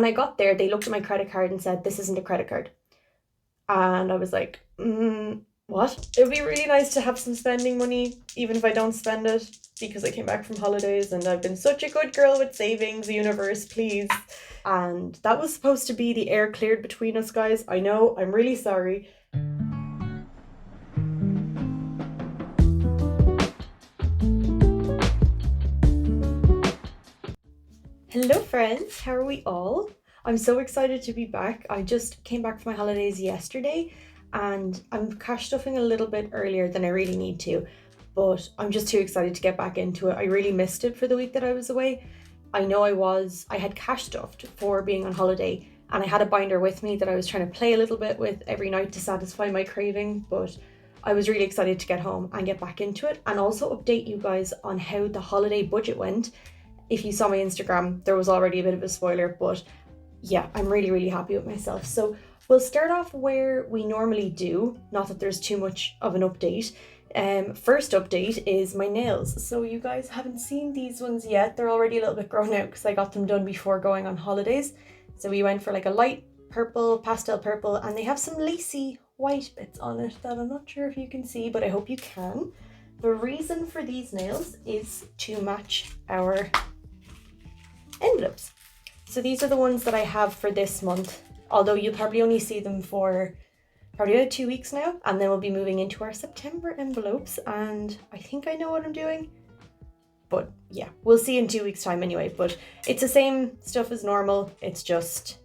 when I got there, they looked at my credit card and said, "This isn't a credit card." And I was like, what? It would be really nice to have some spending money, even if I don't spend it, because I came back from holidays and I've been such a good girl with savings, universe, please. And that was supposed to be the air cleared between us, guys. I know, I'm really sorry. Hello friends, how are we all? I'm so excited to be back. I just came back from my holidays yesterday and I'm cash stuffing a little bit earlier than I really need to, but I'm just too excited to get back into it. I really missed it for the week that I was away. I know I had cash stuffed for being on holiday and I had a binder with me that I was trying to play a little bit with every night to satisfy my craving, but I was really excited to get home and get back into it and also update you guys on how the holiday budget went. If you saw my Instagram, there was already a bit of a spoiler, but yeah, I'm really, really happy with myself. So we'll start off where we normally do, not that there's too much of an update. First update is my nails. So you guys haven't seen these ones yet. They're already a little bit grown out because I got them done before going on holidays. So we went for like a light purple, pastel purple, and they have some lacy white bits on it that I'm not sure if you can see, but I hope you can. The reason for these nails is to match our envelopes. So these are the ones that I have for this month, although you'll probably only see them for probably about 2 weeks now, and then we'll be moving into our September envelopes, and I think I know what I'm doing, but yeah, we'll see in 2 weeks time anyway. But it's the same stuff as normal, it's just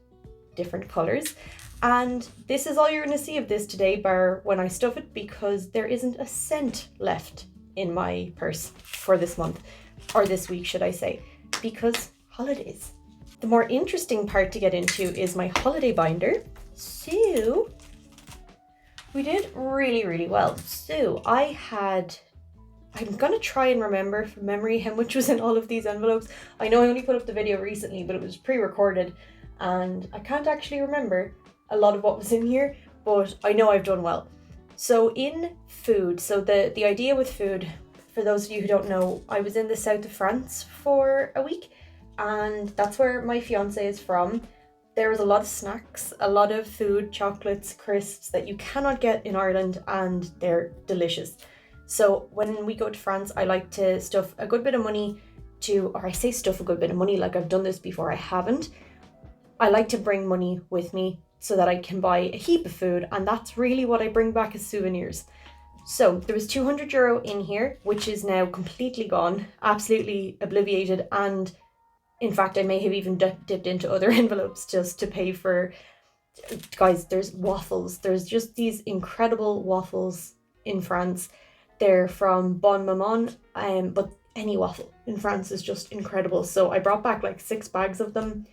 different colors. And this is all you're going to see of this today, bar when I stuff it, because there isn't a cent left in my purse for this month, or this week should I say, because holidays. The more interesting part to get into is my holiday binder. So we did really, really well. So I'm gonna try and remember from memory how much was in all of these envelopes. I know I only put up the video recently, but it was pre-recorded and I can't actually remember a lot of what was in here, but I know I've done well. So in food, so the idea with food, for those of you who don't know, I was in the south of France for a week, and that's where my fiance is from. There was a lot of snacks, a lot of food, chocolates, crisps that you cannot get in Ireland, and they're delicious. So when we go to France, I like to stuff a good bit of money or I say stuff a good bit of money like I've done this before, I haven't. I like to bring money with me so that I can buy a heap of food, and that's really what I bring back as souvenirs. So there was €200 in here, which is now completely gone, absolutely obliterated, and in fact, I may have even dipped into other envelopes just to pay for, guys, there's waffles. There's just these incredible waffles in France. They're from Bon Maman, but any waffle in France is just incredible. So I brought back like 6 bags of them.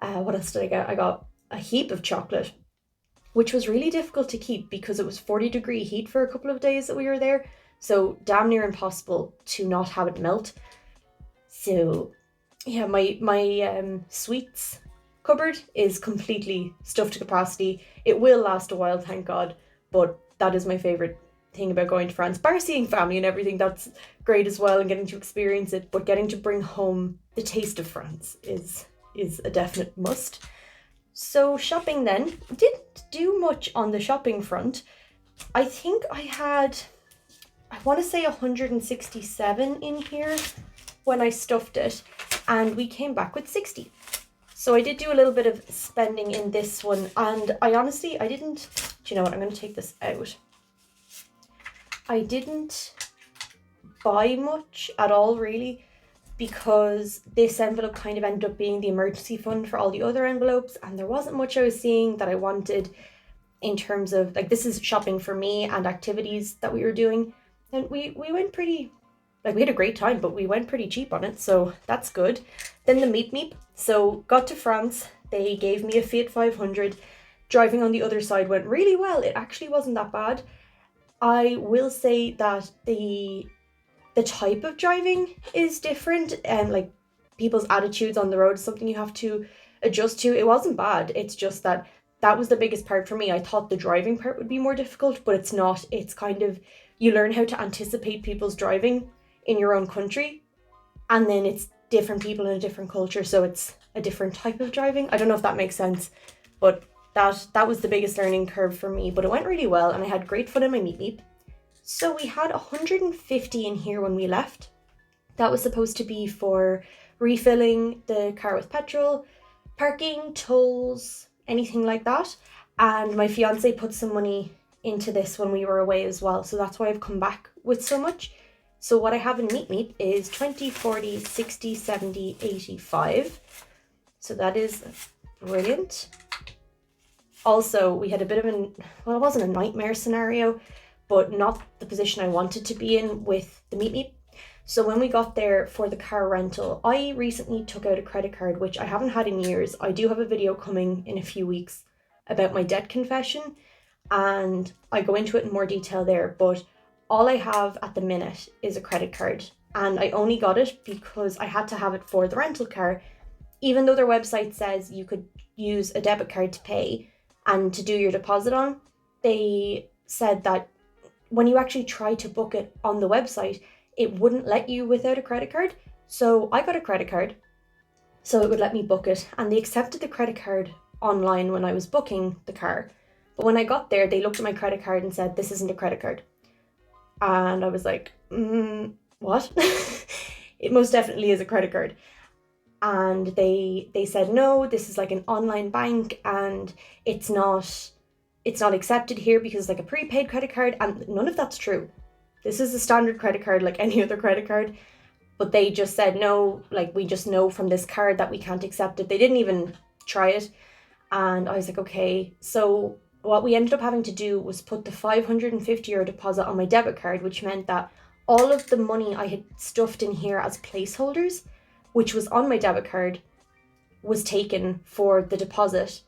What else did I get? I got a heap of chocolate, which was really difficult to keep because it was 40-degree heat for a couple of days that we were there. So damn near impossible to not have it melt. So yeah, my sweets cupboard is completely stuffed to capacity. It will last a while, thank God, but that is my favorite thing about going to France. Bar seeing family and everything, that's great as well, and getting to experience it, but getting to bring home the taste of France is a definite must. So shopping then, didn't do much on the shopping front. I think I want to say 167 in here when I stuffed it, and we came back with 60. So I did do a little bit of spending in this one, and I didn't, do you know what, I'm going to take this out. I didn't buy much at all really, because this envelope kind of ended up being the emergency fund for all the other envelopes, and there wasn't much I was seeing that I wanted in terms of, like, this is shopping for me and activities that we were doing, and we went pretty, like, we had a great time, but we went pretty cheap on it, so that's good. Then the meep. So got to France, they gave me a Fiat 500. Driving on the other side went really well. It actually wasn't that bad. I will say that the type of driving is different, and like people's attitudes on the road is something you have to adjust to. It wasn't bad. It's just that was the biggest part for me. I thought the driving part would be more difficult, but it's not. It's kind of, you learn how to anticipate people's driving in your own country, and then it's different people in a different culture, so it's a different type of driving. I don't know if that makes sense, but that was the biggest learning curve for me, but it went really well and I had great fun in my meep. So we had 150 in here when we left. That was supposed to be for refilling the car with petrol, parking, tolls, anything like that. And my fiance put some money into this when we were away as well, so that's why I've come back with so much. So what I have in meep is 20, 40, 60, 70, 85. So that is brilliant. Also, we had a bit of well, it wasn't a nightmare scenario, but not the position I wanted to be in with the meep. So when we got there for the car rental, I recently took out a credit card, which I haven't had in years. I do have a video coming in a few weeks about my debt confession, and I go into it in more detail there, but all I have at the minute is a credit card, and I only got it because I had to have it for the rental car. Even though their website says you could use a debit card to pay and to do your deposit on, they said that when you actually try to book it on the website, it wouldn't let you without a credit card. So I got a credit card, so it would let me book it, and they accepted the credit card online when I was booking the car. But when I got there, they looked at my credit card and said, "This isn't a credit card." And I was like, what? It most definitely is a credit card. And they said, no, this is like an online bank and it's not accepted here because it's like a prepaid credit card. And none of that's true. This is a standard credit card like any other credit card. But they just said, no, like we just know from this card that we can't accept it. They didn't even try it. And I was like, okay. So what we ended up having to do was put the €550 deposit on my debit card, which meant that all of the money I had stuffed in here as placeholders, which was on my debit card, was taken for the deposit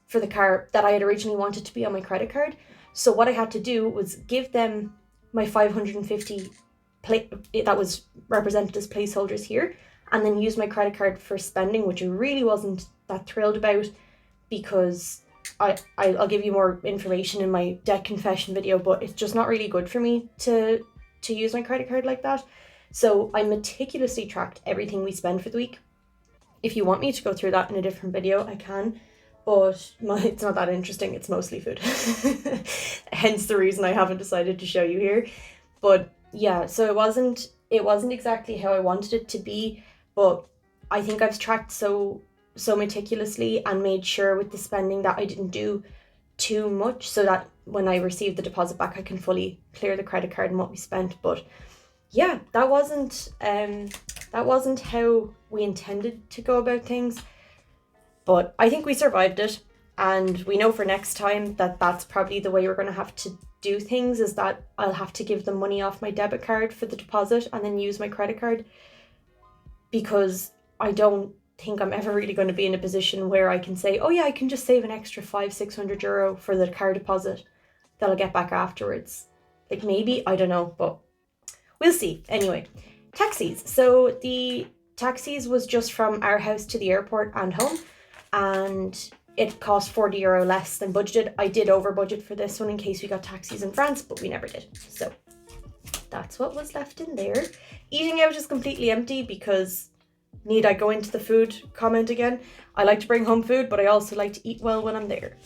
for the car that I had originally wanted to be on my credit card. So what I had to do was give them my 550 that was represented as placeholders here, and then use my credit card for spending, which I really wasn't that thrilled about, because I'll give you more information in my debt confession video, but it's just not really good for me to use my credit card like that. So I meticulously tracked everything we spend for the week. If you want me to go through that in a different video, I can, but it's not that interesting. It's mostly food. Hence the reason I haven't decided to show you here. But yeah, so it wasn't exactly how I wanted it to be, but I think I've tracked so meticulously and made sure with the spending that I didn't do too much, so that when I receive the deposit back I can fully clear the credit card and what we spent. But yeah, that wasn't how we intended to go about things, but I think we survived it, and we know for next time that that's probably the way we're going to have to do things, is that I'll have to give them money off my debit card for the deposit and then use my credit card, because I don't think I'm ever really going to be in a position where I can say, oh yeah, I can just save an extra €500-600 for the car deposit that I'll get back afterwards. Like maybe, I don't know, but we'll see. Anyway, taxis. So the taxis was just from our house to the airport and home, and it cost €40 less than budgeted. I did over budget for this one in case we got taxis in France, but we never did. So that's what was left in there. Eating out is completely empty because need I go into the food comment again? I like to bring home food, but I also like to eat well when I'm there.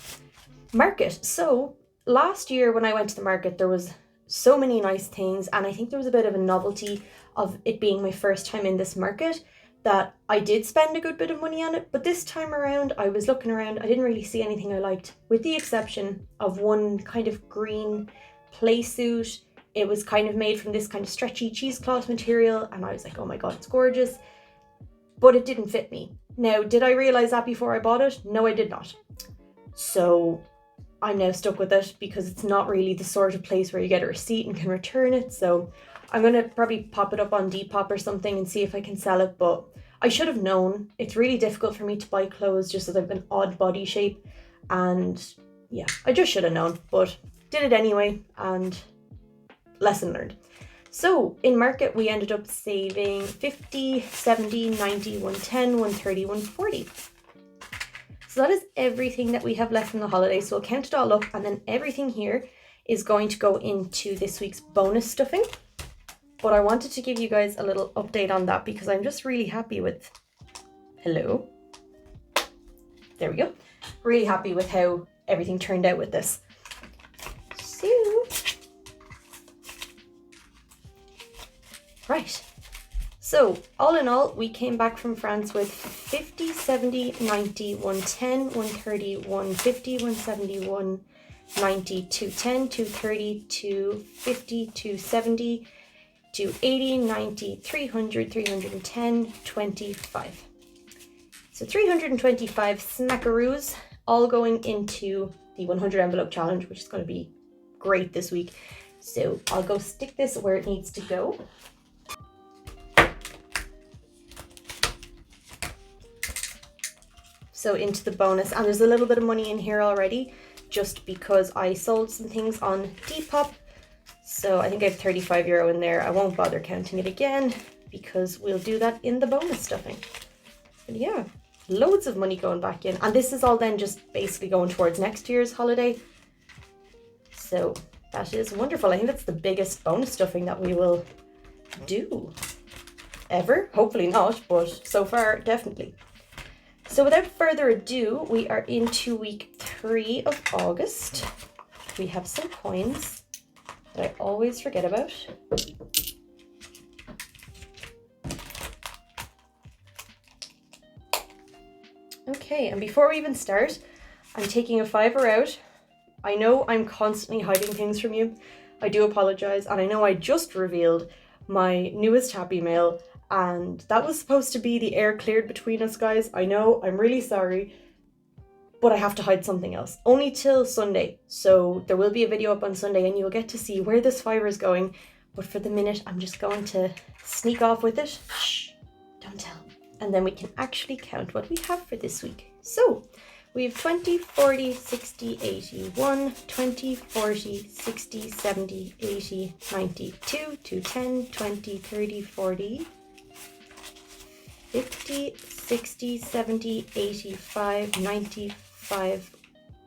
Market. So last year when I went to the market, there was so many nice things, and I think there was a bit of a novelty of it being my first time in this market that I did spend a good bit of money on it. But this time around, I was looking around, I didn't really see anything I liked, with the exception of one kind of green play suit. It was kind of made from this kind of stretchy cheesecloth material, and I was like, oh my god, it's gorgeous. But it didn't fit me. Now, did I realize that before I bought it? No, I did not. So I'm now stuck with it because it's not really the sort of place where you get a receipt and can return it. So I'm going to probably pop it up on Depop or something and see if I can sell it. But I should have known. It's really difficult for me to buy clothes just as I've an odd body shape. And yeah, I just should have known. But did it anyway, and lesson learned. So in market, we ended up saving 50, 70, 90, 110, 130, 140. So that is everything that we have left from the holiday. So we'll count it all up, and then everything here is going to go into this week's bonus stuffing. But I wanted to give you guys a little update on that because I'm just really happy with, hello, there we go, really happy with how everything turned out with this. So, right. So, all in all, we came back from France with 50, 70, 90, 110, 130, 150, 170, 190, 210, 230, 250, 270, 280, 90, 300, 310, 25. So 325 smackaroos, all going into the 100 envelope challenge, which is going to be great this week. So I'll go stick this where it needs to go. So into the bonus, and there's a little bit of money in here already, just because I sold some things on Depop. So I think I have 35 euro in there. I won't bother counting it again because we'll do that in the bonus stuffing. But yeah, loads of money going back in. And this is all then just basically going towards next year's holiday. So that is wonderful. I think that's the biggest bonus stuffing that we will do ever. Hopefully not, but so far, definitely. So without further ado, we are into week 3 of August. We have some coins that I always forget about. Okay, and before we even start, I'm taking a $5 out. I know I'm constantly hiding things from you. I do apologize, and I know I just revealed my newest Happy Mail, and that was supposed to be the air cleared between us, guys. I know, I'm really sorry, but I have to hide something else. Only till Sunday, so there will be a video up on Sunday, and you'll get to see where this $5 is going. But for the minute, I'm just going to sneak off with it. Shh, don't tell. And then we can actually count what we have for this week. So we have 20, 40, 60, 80, 1, 20, 40, 60, 70, 80, 90, 2, 210, 20, 30, 40, 50, 60, 70, 85, 95,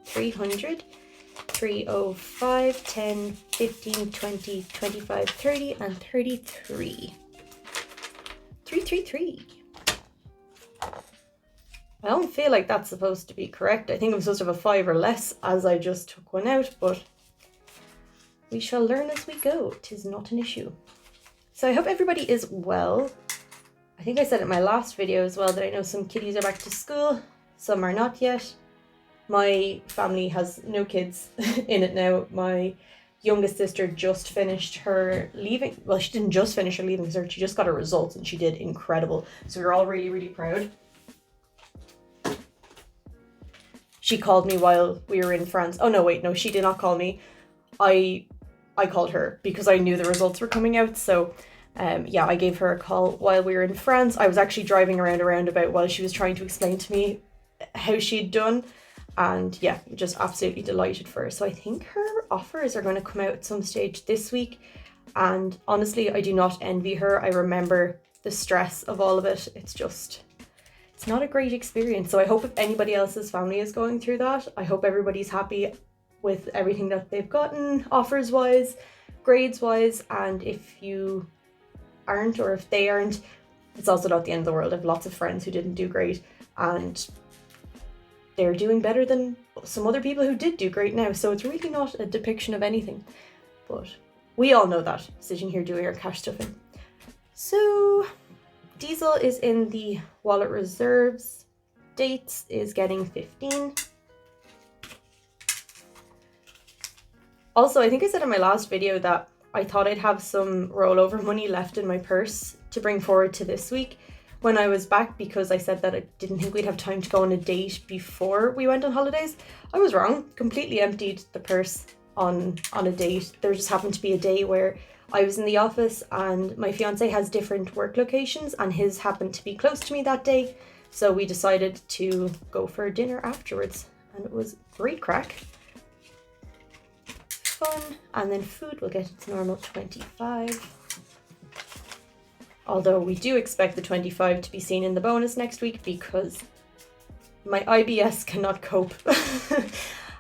300, 305, 10, 15, 20, 25, 30, and 33. 333. I don't feel like that's supposed to be correct. I think I'm supposed to have a 5 or less as I just took one out, but we shall learn as we go. 'Tis not an issue. So I hope everybody is well. I think I said in my last video as well that I know some kiddies are back to school, some are not yet. My family has no kids in it now. My youngest sister just finished her leaving. Well, she didn't just finish her leaving cert, she just got her results and she did incredible. So we were all really, really proud. She called me while we were in France. Oh no, wait, no, she did not call me. I called her because I knew the results were coming out. So yeah, I gave her a call while we were in France. I was actually driving around a roundabout while she was trying to explain to me how she'd done. And yeah, just absolutely delighted for her. So I think her offers are going to come out at some stage this week. And honestly, I do not envy her. I remember the stress of all of it. It's not a great experience. So I hope if anybody else's family is going through that, I hope everybody's happy with everything that they've gotten, offers wise, grades wise. And if you aren't, or if they aren't, it's also not the end of the world. I have lots of friends who didn't do great and they're doing better than some other people who did do great now. So it's really not a depiction of anything, but we all know that sitting here doing our cash stuffing. So Diesel is in the wallet reserves. Dates is getting 15. Also, I think I said in my last video that I thought I'd have some rollover money left in my purse to bring forward to this week when I was back, because I said that I didn't think we'd have time to go on a date before we went on holidays. I was wrong. Completely emptied the purse on a date. There just happened to be a day where I was in the office and my fiance has different work locations and his happened to be close to me that day. So we decided to go for dinner afterwards and it was great crack. Fun. And then food will get its normal 25. Although we do expect the 25 to be seen in the bonus next week because my IBS cannot cope.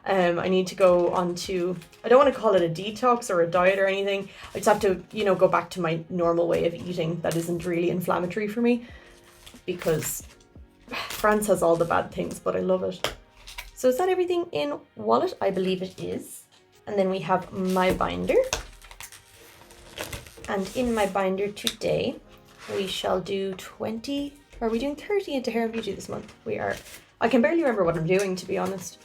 I need to go on to, I don't want to call it a detox or a diet or anything. I just have to, go back to my normal way of eating that isn't really inflammatory for me, because France has all the bad things, but I love it. So is that everything in wallet? I believe it is. And then we have my binder. And in my binder today, we shall do 20, are we doing 30 into Hair and Beauty this month? We are. I can barely remember what I'm doing, to be honest.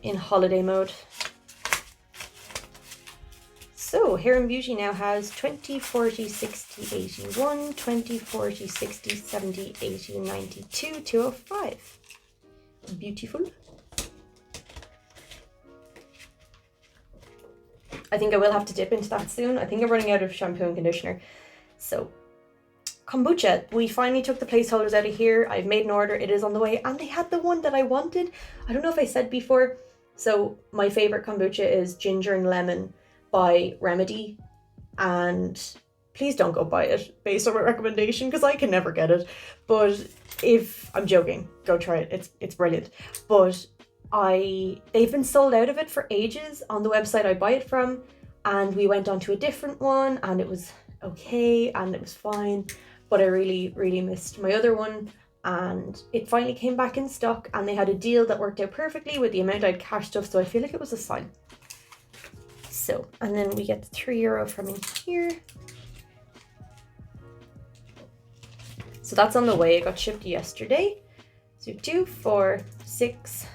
In holiday mode. So Hair and Beauty now has 20, 40, 60, 81, 20, 40, 60, 70, 80, 92, 205. Beautiful. I think I will have to dip into that soon. I think I'm running out of shampoo and conditioner. So, kombucha. We finally took the placeholders out of here. I've made an order. It is on the way. And they had the one that I wanted. I don't know if I said before. So, my favorite kombucha is ginger and lemon by Remedy. And please don't go buy it based on my recommendation, because I can never get it. But I'm joking, go try it. It's brilliant. But they've been sold out of it for ages on the website I buy it from, and we went on to a different one and it was okay and it was fine, but I really, really missed my other one, and it finally came back in stock and they had a deal that worked out perfectly with the amount I'd cashed off, so I feel like it was a sign. So, and then we get €3 from in here. So that's on the way. It got shipped yesterday. So 2, 4, 6,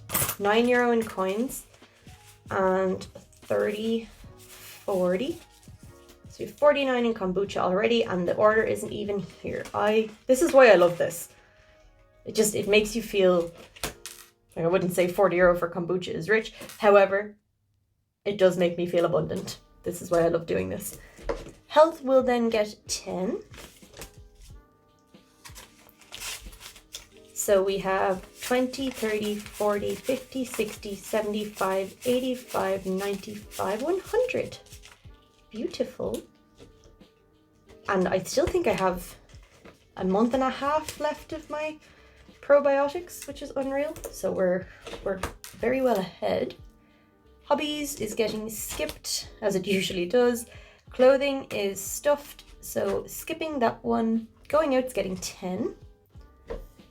€9 in coins and 30, 40. So we have 49 in kombucha already, and the order isn't even here. This is why I love this. It makes you feel, I wouldn't say €40 for kombucha is rich. However, it does make me feel abundant. This is why I love doing this. Health will then get 10. So we have 20, 30, 40, 50, 60, 75, 85, 95, 100. Beautiful. And I still think I have a month and a half left of my probiotics, which is unreal. So we're very well ahead. Hobbies is getting skipped, as it usually does. Clothing is stuffed, so skipping that one. Going out's getting 10.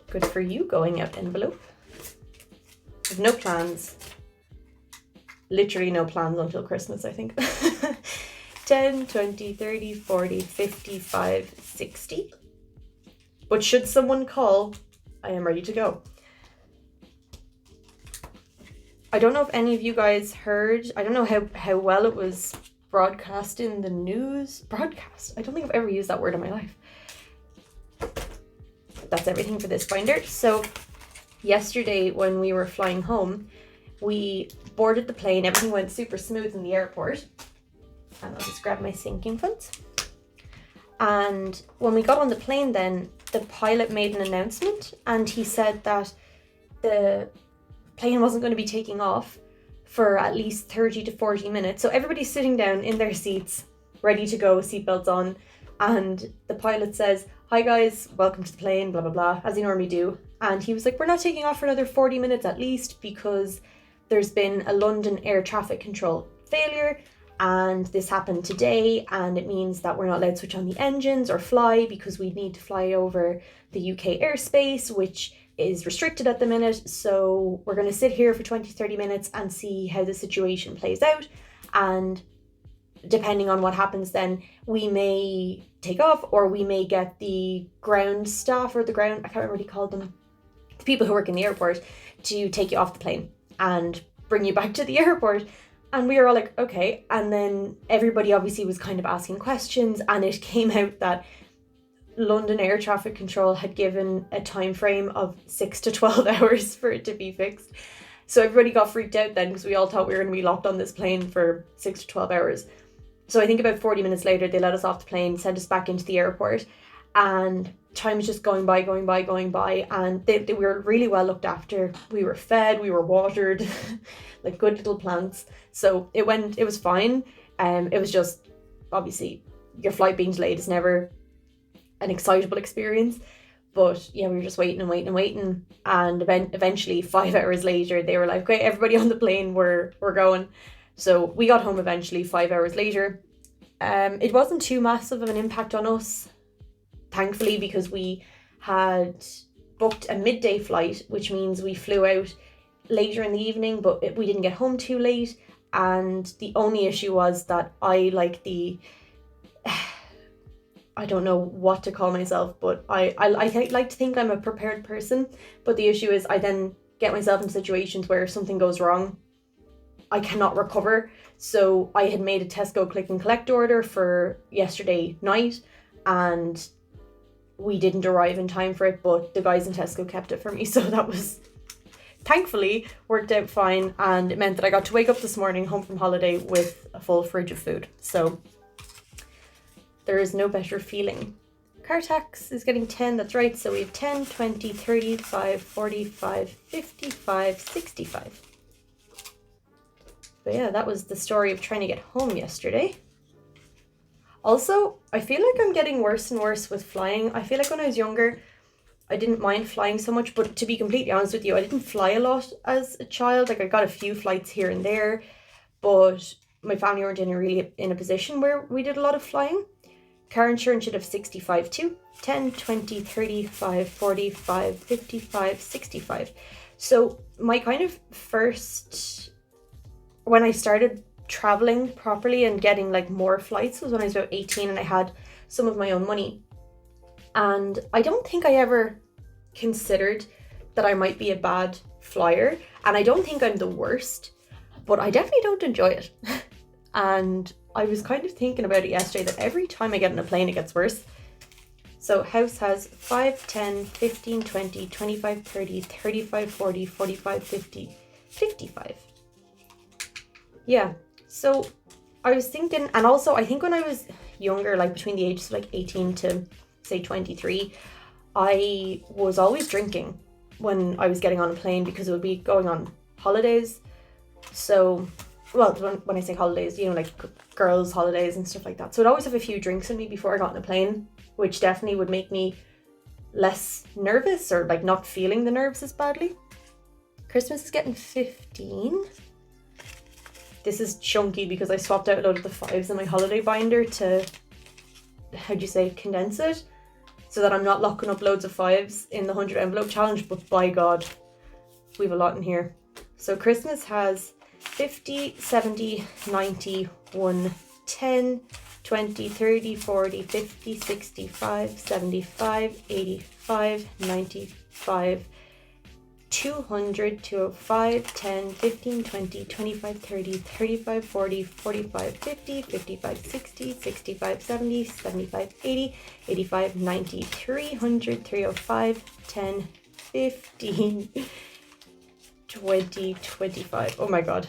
Good for you, going out envelope. I've no plans. Literally no plans until Christmas, I think. 10, 20, 30, 40, 55, 60. But should someone call, I am ready to go. I don't know if any of you guys heard, I don't know how well it was broadcast in the news. Broadcast? I don't think I've ever used that word in my life. That's everything for this binder. So yesterday when we were flying home, we boarded the plane. Everything went super smooth in the airport. And I'll just grab my sinking funds. And when we got on the plane then, the pilot made an announcement and he said that the plane wasn't going to be taking off for at least 30 to 40 minutes. So everybody's sitting down in their seats, ready to go, seatbelts on. And the pilot says, "Hi guys, welcome to the plane, blah, blah, blah," as he normally do. And he was like, "We're not taking off for another 40 minutes at least because there's been a London air traffic control failure. And this happened today. And it means that we're not allowed to switch on the engines or fly because we need to fly over the UK airspace, which is restricted at the minute. So we're going to sit here for 20, 30 minutes and see how the situation plays out. And depending on what happens then, we may take off or we may get the ground staff or I can't remember what he called them, the people who work in the airport, to take you off the plane and bring you back to the airport." And we were all like, okay. And then everybody obviously was kind of asking questions, and it came out that London air traffic control had given a time frame of 6 to 12 hours for it to be fixed. So everybody got freaked out then because we all thought we were going to be locked on this plane for 6 to 12 hours. So I think about 40 minutes later, they let us off the plane, sent us back into the airport, and time was just going by, and we were really well looked after. We were fed, we were watered, like good little plants. So it was fine. It was just, obviously, your flight being delayed is never an excitable experience. But yeah, we were just waiting and waiting and waiting. And eventually 5 hours later, they were like, okay, everybody on the plane, we're going. So we got home eventually 5 hours later. It wasn't too massive of an impact on us, thankfully, because we had booked a midday flight, which means we flew out later in the evening, but we didn't get home too late. And the only issue was that I don't know what to call myself, but I like to think I'm a prepared person. But the issue is I then get myself in situations where if something goes wrong, I cannot recover. So I had made a Tesco click and collect order for yesterday night, and we didn't arrive in time for it, but the guys in Tesco kept it for me. So that was thankfully worked out fine, and it meant that I got to wake up this morning home from holiday with a full fridge of food. So there is no better feeling. Car tax is getting 10, that's right. So we have 10, 20, 35, 45, 55, 65. But yeah, that was the story of trying to get home yesterday. Also, I feel like I'm getting worse and worse with flying. I feel like when I was younger, I didn't mind flying so much, but to be completely honest with you, I didn't fly a lot as a child. Like I got a few flights here and there, but my family weren't really in a position where we did a lot of flying. Car insurance should have 65 too. 10, 20, 35, 45, 55, 65. So my kind of first, when I started traveling properly and getting like more flights, was when I was about 18 and I had some of my own money. And I don't think I ever considered that I might be a bad flyer, and I don't think I'm the worst, but I definitely don't enjoy it. And I was kind of thinking about it yesterday that every time I get on a plane it gets worse. So house has 5, 10, 15, 20, 25, 30, 35, 40, 45, 50, 55. Yeah, so I was thinking, and also I think when I was younger, like between the ages of like 18 to say 23, I was always drinking when I was getting on a plane because it would be going on holidays. So, well, when I say holidays, you know, like girls' holidays and stuff like that. So I'd always have a few drinks in me before I got on a plane, which definitely would make me less nervous or like not feeling the nerves as badly. Christmas is getting 15. This is chunky because I swapped out a load of the 5s in my holiday binder to, how do you say, condense it, so that I'm not locking up loads of 5s in the 100 envelope challenge, but by God, we have a lot in here. So Christmas has 50, 70, 90, 1, 10, 20, 30, 40, 50, 65, 75, 85, 95, 200, 205, 10, 15, 20, 25, 30, 35, 40, 45, 50, 55, 60, 65, 70, 75, 80, 85, 90, 300, 305, 10, 15, 20, 25. Oh my God.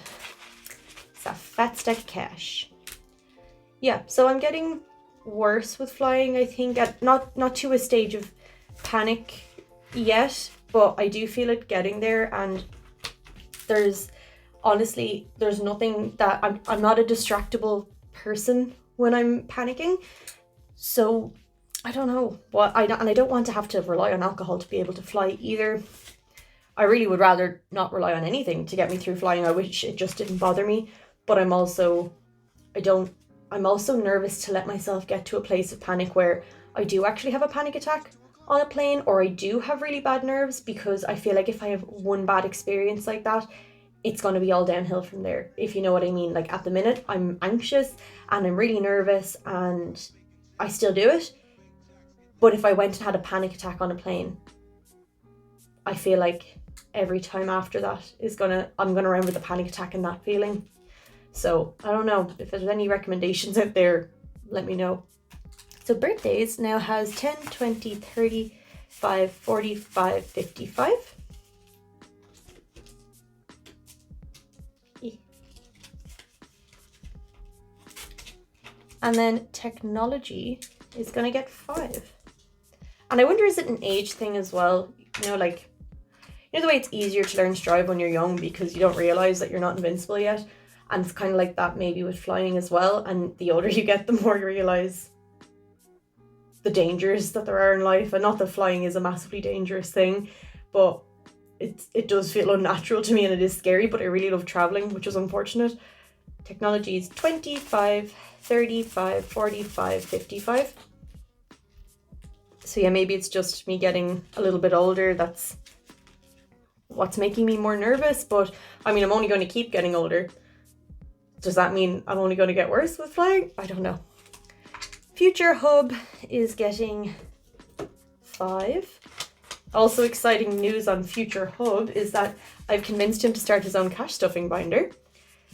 It's a fat stack of cash. Yeah, so I'm getting worse with flying, I think, at not to a stage of panic yet, but I do feel it getting there. And there's nothing that I'm not a distractible person when I'm panicking. So I don't know what I don't want to have to rely on alcohol to be able to fly either. I really would rather not rely on anything to get me through flying. I wish it just didn't bother me, but I'm also nervous to let myself get to a place of panic where I do actually have a panic attack on a plane, or I do have really bad nerves, because I feel like if I have one bad experience like that, it's going to be all downhill from there, if you know what I mean. Like at the minute, I'm anxious and I'm really nervous and I still do it. But if I went and had a panic attack on a plane, I feel like every time after that I'm gonna remember the panic attack and that feeling. So I don't know, if there's any recommendations out there, let me know. So birthdays now has 10, 20, 35, 45, 55. And then technology is going to get 5. And I wonder, is it an age thing as well? You know, like, you know the way it's easier to learn to drive when you're young because you don't realize that you're not invincible yet? And it's kind of like that maybe with flying as well. And the older you get, the more you realize the dangers that there are in life. And not that flying is a massively dangerous thing, but it does feel unnatural to me and it is scary, but I really love traveling, which is unfortunate. Technology is 25, 35, 45, 55. So yeah, maybe it's just me getting a little bit older. That's what's making me more nervous. But I mean, I'm only going to keep getting older. Does that mean I'm only going to get worse with flying? I don't know. Future Hub is getting 5. Also exciting news on Future Hub is that I've convinced him to start his own cash stuffing binder.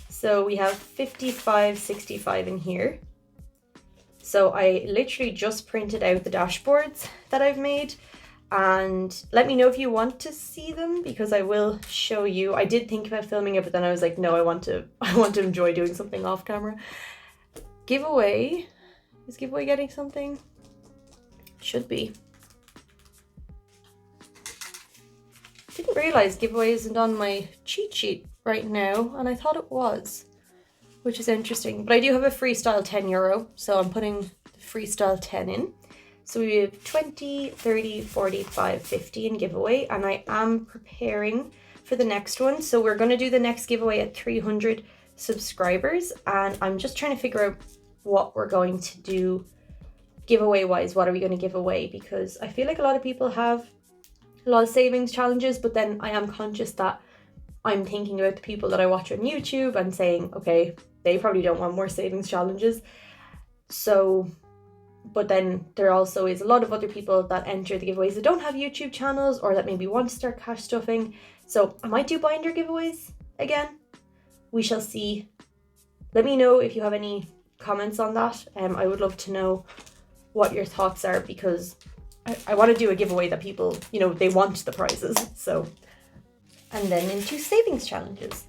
So we have 55, 65 in here. So I literally just printed out the dashboards that I've made, and let me know if you want to see them because I will show you. I did think about filming it, but then I was like, no, I want to enjoy doing something off camera. Giveaway. Is giveaway getting something? Should be. Didn't realize giveaway isn't on my cheat sheet right now, and I thought it was, which is interesting. But I do have a freestyle €10, so I'm putting the freestyle 10 in. So we have 20, 30, 45, 50 in giveaway, and I am preparing for the next one. So we're going to do the next giveaway at 300 subscribers, and I'm just trying to figure out what we're going to do giveaway wise. What are we going to give away? Because I feel like a lot of people have a lot of savings challenges, but then I am conscious that I'm thinking about the people that I watch on YouTube and saying, okay, they probably don't want more savings challenges. So, but then there also is a lot of other people that enter the giveaways that don't have YouTube channels or that maybe want to start cash stuffing. So I might do binder giveaways again. We shall see. Let me know if you have any comments on that. I would love to know what your thoughts are, because I want to do a giveaway that people, you know, they want the prizes. So, and then into savings challenges.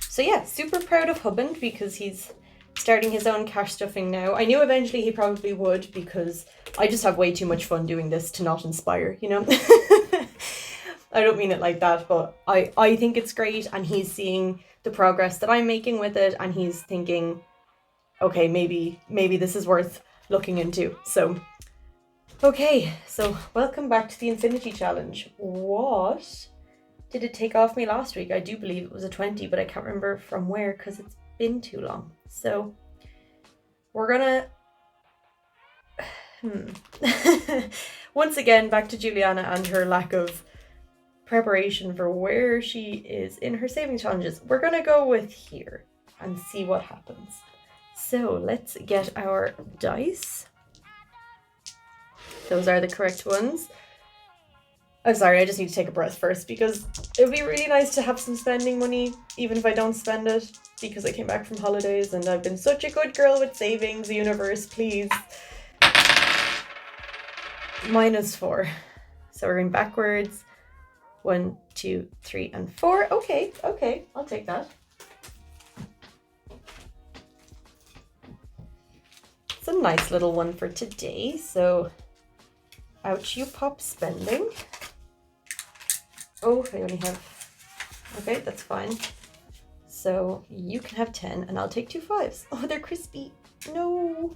So yeah, super proud of Huband because he's starting his own cash stuffing now. I knew eventually he probably would, because I just have way too much fun doing this to not inspire, you know? I don't mean it like that, but I think it's great, and he's seeing the progress that I'm making with it, and he's thinking, okay, maybe this is worth looking into. So, okay, so welcome back to the Infinity Challenge. What did it take off me last week? I do believe it was a 20, but I can't remember from where because it's been too long. So we're gonna once again back to Juliana and her lack of preparation for where she is in her saving challenges. We're gonna go with here and see what happens. So let's get our dice. Those are the correct ones. I'm sorry, I just need to take a breath first, because it would be really nice to have some spending money, even if I don't spend it, because I came back from holidays and I've been such a good girl with savings. Universe, please. -4. So we're going backwards. 1, 2, 3, and 4. Okay, I'll take that. It's a nice little one for today. So, ouch, you pop spending. Oh, I only have... Okay, that's fine. So you can have 10 and I'll take 2 5s. Oh, they're crispy. No.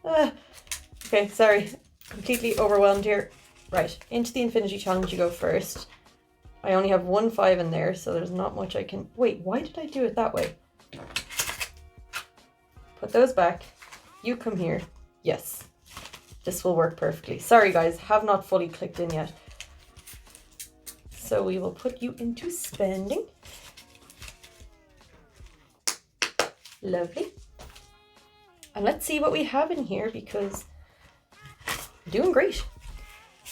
Okay, sorry. Completely overwhelmed here. Right, into the Infinity Challenge you go first. I only have 1 5 in there, so there's not much I can... Wait, why did I do it that way? Put those back. You come here. Yes. This will work perfectly. Sorry guys, have not fully clicked in yet. So we will put you into spending. Lovely. And let's see what we have in here, because we're doing great.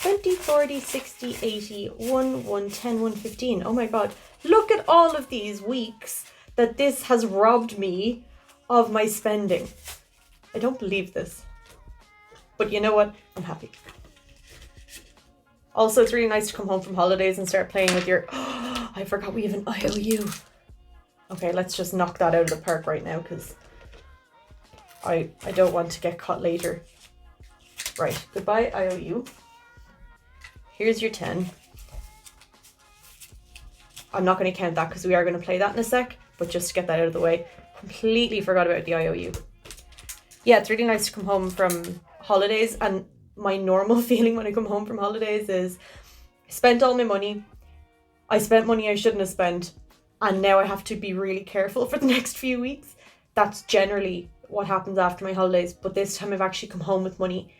20, 40, 60, 80, 1, 1, 10, 1, 15. Oh my god. Look at all of these weeks that this has robbed me of my spending. I don't believe this. But you know what? I'm happy. Also, it's really nice to come home from holidays and start playing with your... Oh, I forgot we have an IOU. Okay, let's just knock that out of the park right now, because I don't want to get caught later. Right, goodbye IOU. Here's your 10. I'm not going to count that because we are going to play that in a sec, but just to get that out of the way, completely forgot about the IOU. Yeah, it's really nice to come home from holidays, and my normal feeling when I come home from holidays is I spent all my money. I spent money I shouldn't have spent, and now I have to be really careful for the next few weeks. That's generally what happens after my holidays, but this time I've actually come home with money.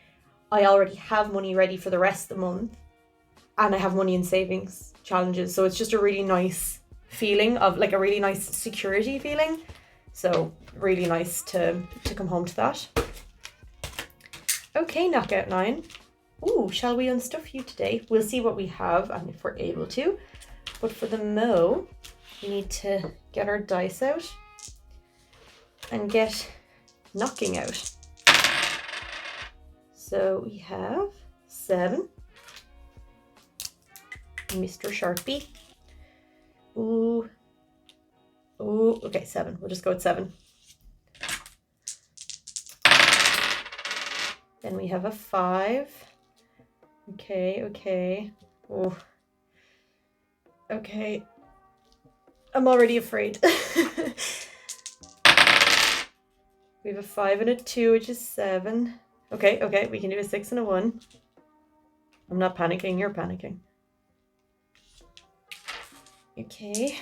I already have money ready for the rest of the month, and I have money in savings challenges, so it's just a really nice feeling of like a really nice security feeling. So really nice to come home to that. Okay, knockout 9. Ooh, shall we unstuff you today? We'll see what we have and if we're able to. But for the mo, we need to get our dice out and get knocking out. So we have 7. Mr. Sharpie. Ooh. Ooh, okay, 7. We'll just go with 7. Then we have a 5. Okay. Oh. Okay. I'm already afraid. We have a 5 and a 2, which is 7. Okay, we can do a 6 and a 1. I'm not panicking, you're panicking. Okay.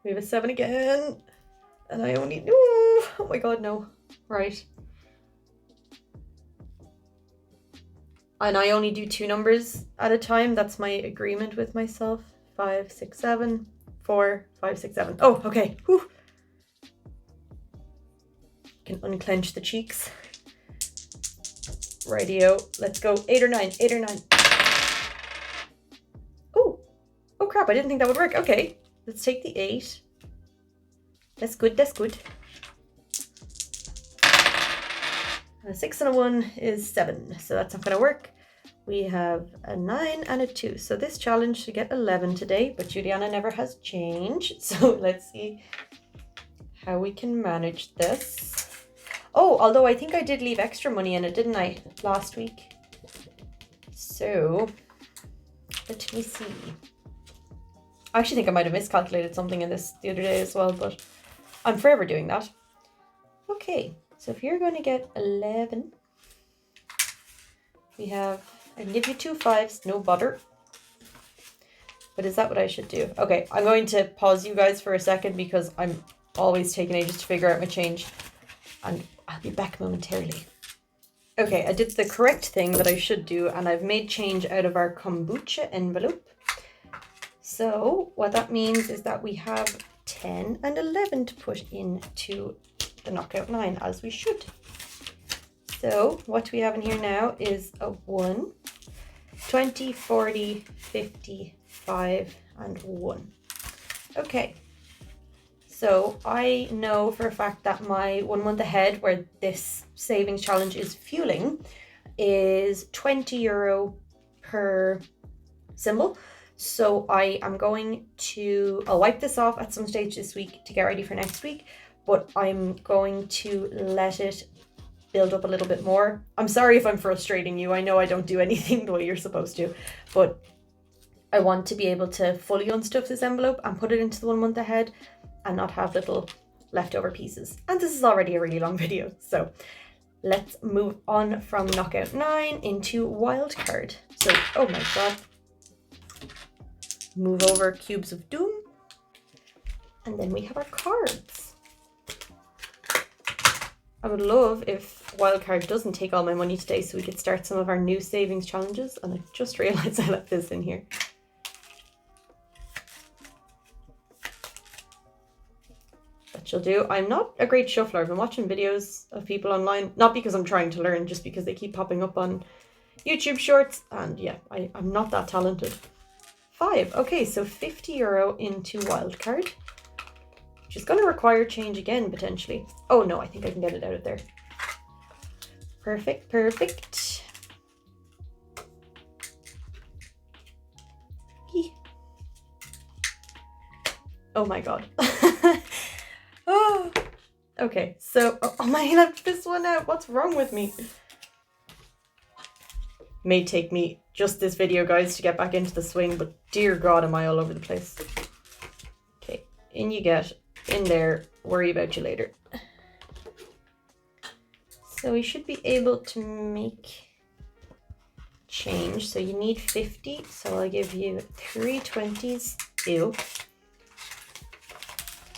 We have a 7 again. And I only... Oh my god, no. Right. And I only do 2 numbers at a time. That's my agreement with myself. 5, 6, 7. 4, 5, 6, 7. Oh, okay. Whew. Can unclench the cheeks. Rightio. Let's go. 8 or 9. 8 or 9. Oh. Oh crap. I didn't think that would work. Okay. Let's take the 8. That's good. That's good. A 6 and a 1 is 7. So that's not going to work. We have a 9 and a 2. So this challenge should get 11 today. But Juliana never has change. So let's see how we can manage this. Oh, although I think I did leave extra money in it, didn't I, last week? So, let me see. I actually think I might have miscalculated something in this the other day as well, but I'm forever doing that. Okay, so if you're going to get 11, we have, I can give you 2 5s, no bother. But is that what I should do? Okay, I'm going to pause you guys for a second because I'm always taking ages to figure out my change. And I'll be back momentarily. Okay, I did the correct thing that I should do, and I've made change out of our kombucha envelope. So what that means is that we have 10 and 11 to put into the knockout 9, as we should. So what we have in here now is a 1, 20, 40, 50, 5, and 1. Okay. So I know for a fact that my 1 month ahead, where this savings challenge is fueling, is €20 per symbol. So I am going to, I'll wipe this off at some stage this week to get ready for next week, but I'm going to let it build up a little bit more. I'm sorry if I'm frustrating you. I know I don't do anything the way you're supposed to, but I want to be able to fully unstuff this envelope and put it into the 1 month ahead and not have little leftover pieces. And this is already a really long video, so let's move on from knockout 9 into wildcard. So, oh my god. Move over cubes of doom. And then we have our cards. I would love if wildcard doesn't take all my money today so we could start some of our new savings challenges. And I just realized I left this in here. She'll do. I'm not a great shuffler. I've been watching videos of people online, not because I'm trying to learn, just because they keep popping up on YouTube shorts, and yeah, I'm not that talented. 5. Okay, so €50 into wildcard, which is going to require change again, potentially. Oh no, I think I can get it out of there. Perfect, perfect. Oh my god. Oh, okay, so I left this one out. What's wrong with me? May take me just this video, guys, to get back into the swing, but dear god, am I all over the place. Okay, in you get, in there, worry about you later. So we should be able to make change. So you need 50. So I'll give you 3 20s. Ew.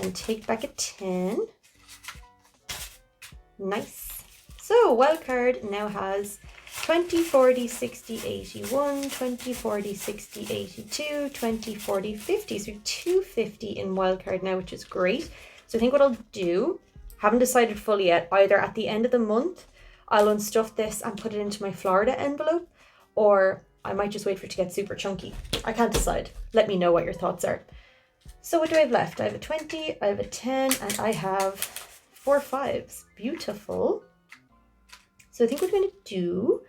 And take back a 10. Nice. So wildcard now has 20, 40, 60, 81, 20, 40, 60, 82, 20, 40, 50. So 250 in wildcard now, which is great. So I think what I'll do, haven't decided fully yet, either at the end of the month, I'll unstuff this and put it into my Florida envelope, or I might just wait for it to get super chunky. I can't decide. Let me know what your thoughts are. So what do I have left? I have a 20, I have a 10, and I have 4 5s. Beautiful. So I think what I'm going to do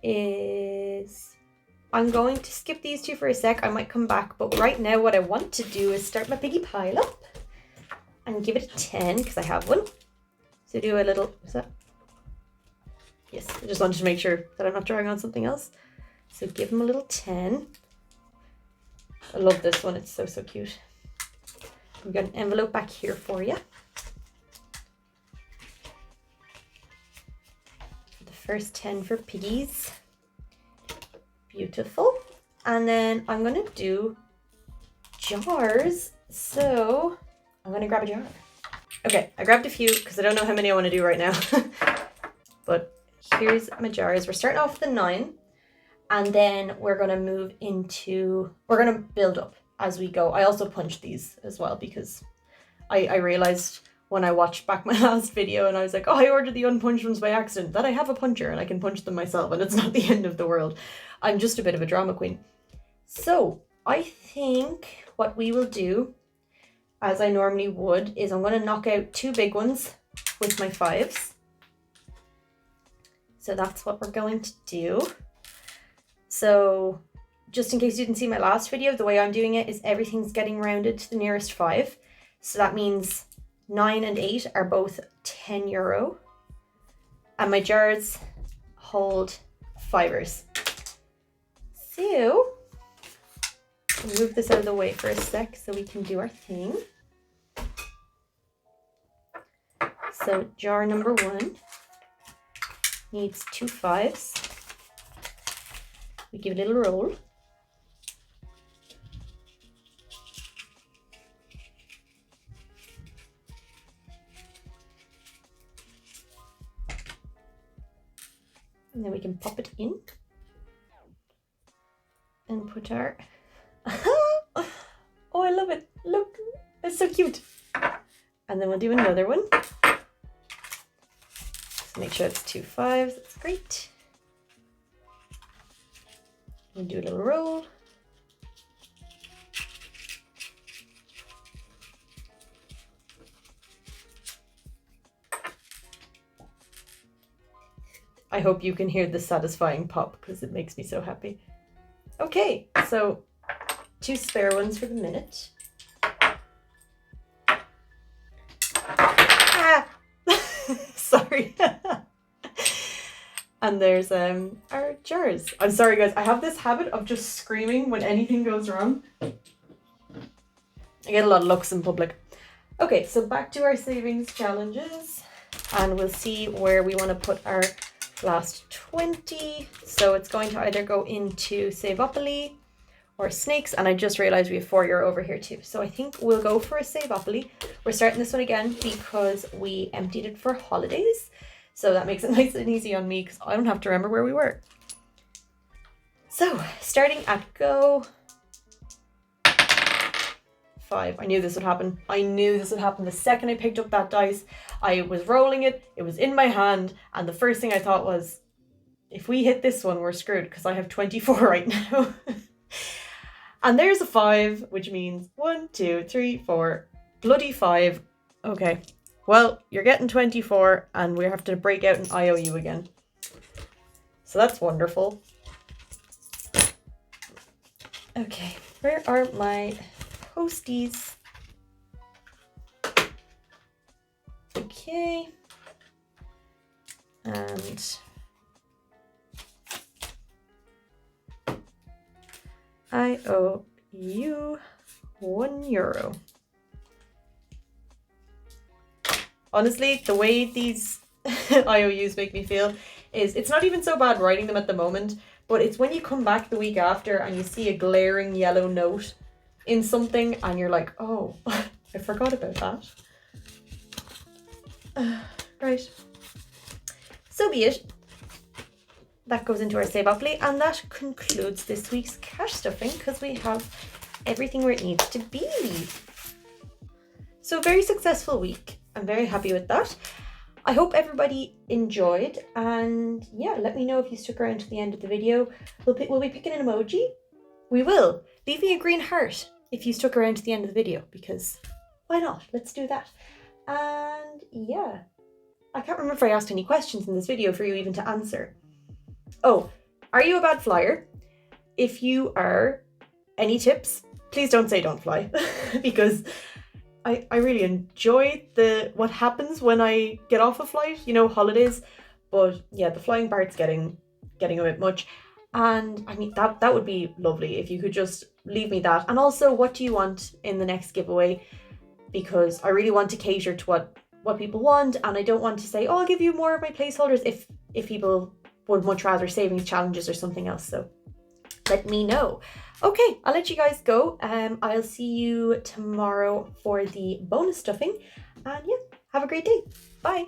is I'm going to skip these two for a sec. I might come back, but right now what I want to do is start my piggy pile up and give it a 10 because I have one. So do a little, is that? Yes, I just wanted to make sure that I'm not drawing on something else. So give him a little 10. I love this one, it's so, so cute. We've got an envelope back here for you. The first 10 for piggies. Beautiful. And then I'm going to do jars. So I'm going to grab a jar. Okay, I grabbed a few because I don't know how many I want to do right now. But here's my jars. We're starting off with the 9. And then we're going to move into, we're going to build up as we go. I also punched these as well because I realized when I watched back my last video and I was like, oh, I ordered the unpunched ones by accident, that I have a puncher and I can punch them myself and it's not the end of the world. I'm just a bit of a drama queen. So I think what we will do, as I normally would, is I'm going to knock out 2 big ones with my 5s. So that's what we're going to do. So just in case you didn't see my last video, the way I'm doing it is everything's getting rounded to the nearest 5. So that means 9 and 8 are both €10. And my jars hold 5ers. So I'll move this out of the way for a sec so we can do our thing. So jar number 1 needs 2 5s. We give it a little roll. And then we can pop it in and put our, oh, I love it. Look, it's so cute. And then we'll do another one. So make sure it's 2 5s, that's great. We'll do a little roll. I hope you can hear the satisfying pop because it makes me so happy. Okay, so 2 spare ones for the minute. Ah! Sorry. And there's our jars. I'm sorry guys, I have this habit of just screaming when anything goes wrong. I get a lot of looks in public. Okay, so back to our savings challenges. And we'll see where we want to put our last 20. So it's going to either go into Savopoly or Snakes. And I just realized we have €4 over here too. So I think we'll go for a Savopoly. We're starting this one again because we emptied it for holidays. So that makes it nice and easy on me because I don't have to remember where we were. So starting at go 5. I knew this would happen. I knew this would happen the second I picked up that dice. I was rolling it. It was in my hand. And the first thing I thought was, if we hit this one, we're screwed because I have 24 right now. And there's a 5, which means 1, 2, 3, 4. Bloody 5. Okay. Well, you're getting 24 and we have to break out an IOU again. So that's wonderful. Okay, where are my posties? Okay. And I owe you €1. Honestly, the way these IOUs make me feel is it's not even so bad writing them at the moment, but it's when you come back the week after and you see a glaring yellow note in something and you're like, oh, I forgot about that. Right. So be it. That goes into our save up plate, and that concludes this week's cash stuffing because we have everything where it needs to be. So a very successful week. I'm very happy with that. I hope everybody enjoyed, and yeah, let me know if you stuck around to the end of the video. Will we pick an emoji? We will. Leave me a green heart if you stuck around to the end of the video, because why not? Let's do that. And yeah, I can't remember if I asked any questions in this video for you even to answer. Oh, are you a bad flyer? If you are, any tips? Please don't say don't fly, because I really enjoy what happens when I get off a flight, you know, holidays. But yeah, the flying part's getting a bit much. And I mean, that would be lovely if you could just leave me that. And also, what do you want in the next giveaway? Because I really want to cater to what people want, and I don't want to say, oh, I'll give you more of my placeholders if people would much rather savings challenges or something else. So let me know. Okay, I'll let you guys go. I'll see you tomorrow for the bonus stuffing. And yeah, have a great day. Bye.